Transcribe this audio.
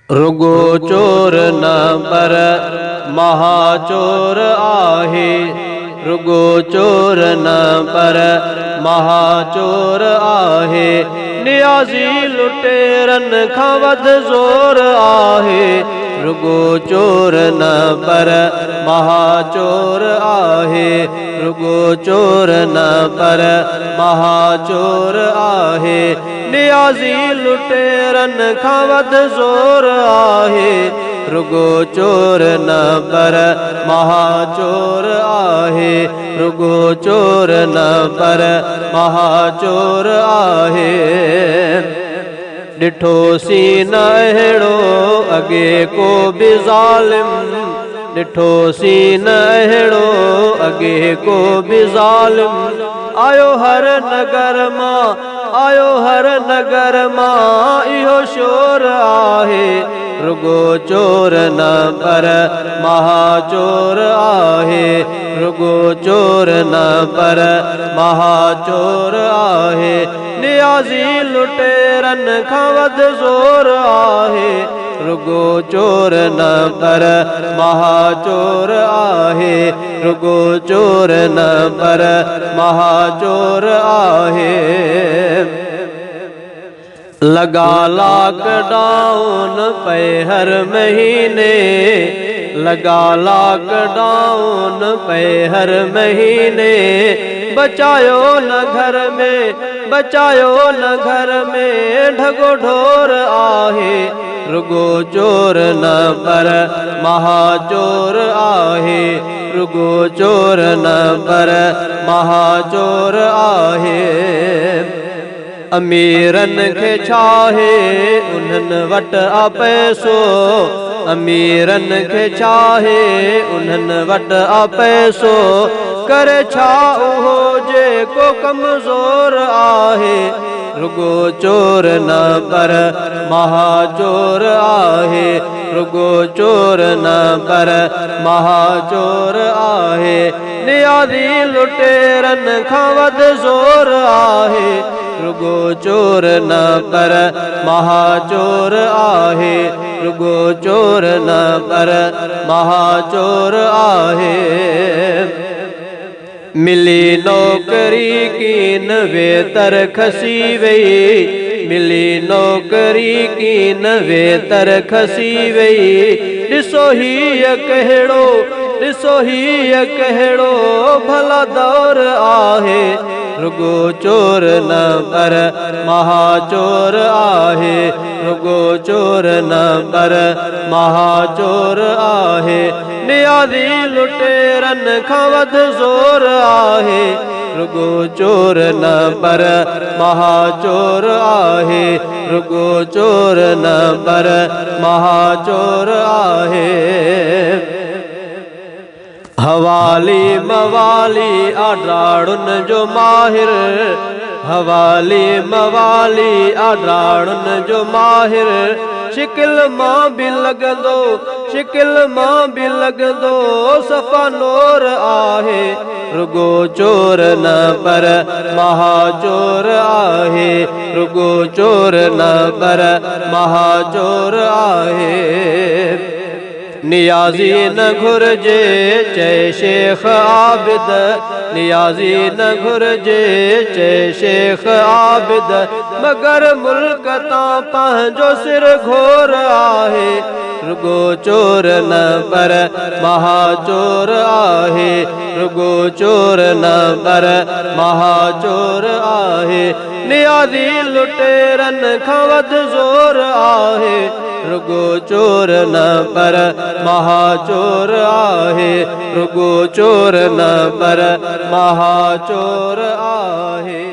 रुगो चोर न पर महाचोर आहे। रुगो चोर न पर महाचोर आहे। नियाज़ी लुटेरन खां वध ज़ोर आहे। रुगो चोर न पर महाचोर आहे। रुगो चोर न पर महाचोर आहे। नियाज़ी लुटेरन खां वध ज़ोर आहे। रुगो चोर न पर महाचोर आहे। रुगो चोर न पर महाचोर आहे। ॾिठोसी न अहिड़ो अॻे को बि ज़ालिम। ॾिठोसी न अहिड़ो अॻे को बि ज़ालिम। आयो हर नगर मां, आयो हर नगर मां इहो शोर आहे। रुगो चोर न पर महाचोर आहे। रुगो चोर न पर महाचोर आहे। नियाज़ी लुटेरन खां वध ज़ोर आहे। रुगो चोर न पर महाचोर आहे। रुगो चोर न पर महाचोर आहे। लगा लॉकडाउन पे हर महीने। लगा लॉकडाउन पे हर महीने। बचायो न घर में, बचायो न घर में ढगो ढोर आहे। रुगो चोर न पर महाचोर आहे। रुगो चोर न पर महाचोर आहे। अमीरन खे छाहे उन्हनि वटि आ पैसो। अमीरन खे छाहे उन्हनि वटि आ पैसो। करे छा उहो जेको कमज़ोर आहे। रुगो चोर न पर महाचोर आहे। रुगो चोर न पर महाचोर आहे। नियाज़ी लुटेरन खां वध ज़ोर आहे। रुगो चोर न पर महाचोर आहे। रुगो चोर न पर महाचोर आहे। मिली नौकरी कीन वे तरखसी वई। मिली नौकरी कीन वे तरखसी वई। ॾिसो हीअ कहिड़ो, ॾिसो हीअ कहिड़ो भला दौर आहे। रुगो चोर न पर महाचोर आहे। रुगो चोर न पर महाचोर आहे। नियाज़ी लुटेरन खां वध ज़ोर आहे। रुगो चोर न पर महाचोर आहे। रुगो चोर न पर महाचोर आहे। हवाली मवाली आडाड़ुन जो माहिर। हवाली मवाली आडाड़ुन जो माहिर। शिकिल मां बि लॻंदो, शिकिल मां बि लॻंदो सफ़ा नूर आहे। रुगो चोर न पर महाचोर आहे। रुगो चोर न पर महाचोर आहे। नियाज़ी न घुर्जे चए शेख आबिद। नियाज़ी न घुर्जे चए शेख आबिद। मगर मुल्क तां पंहिंजो सिर घोर आहे। रुगो चोर न पर महाचोर आहे। रुगो चोर न पर महाचोर आहे। नियाज़ी लुटेरन खां वध ज़ोर आहे। रुगो चोर न पर महाचोर आहे। रुगो चोर न पर महाचोर आहे।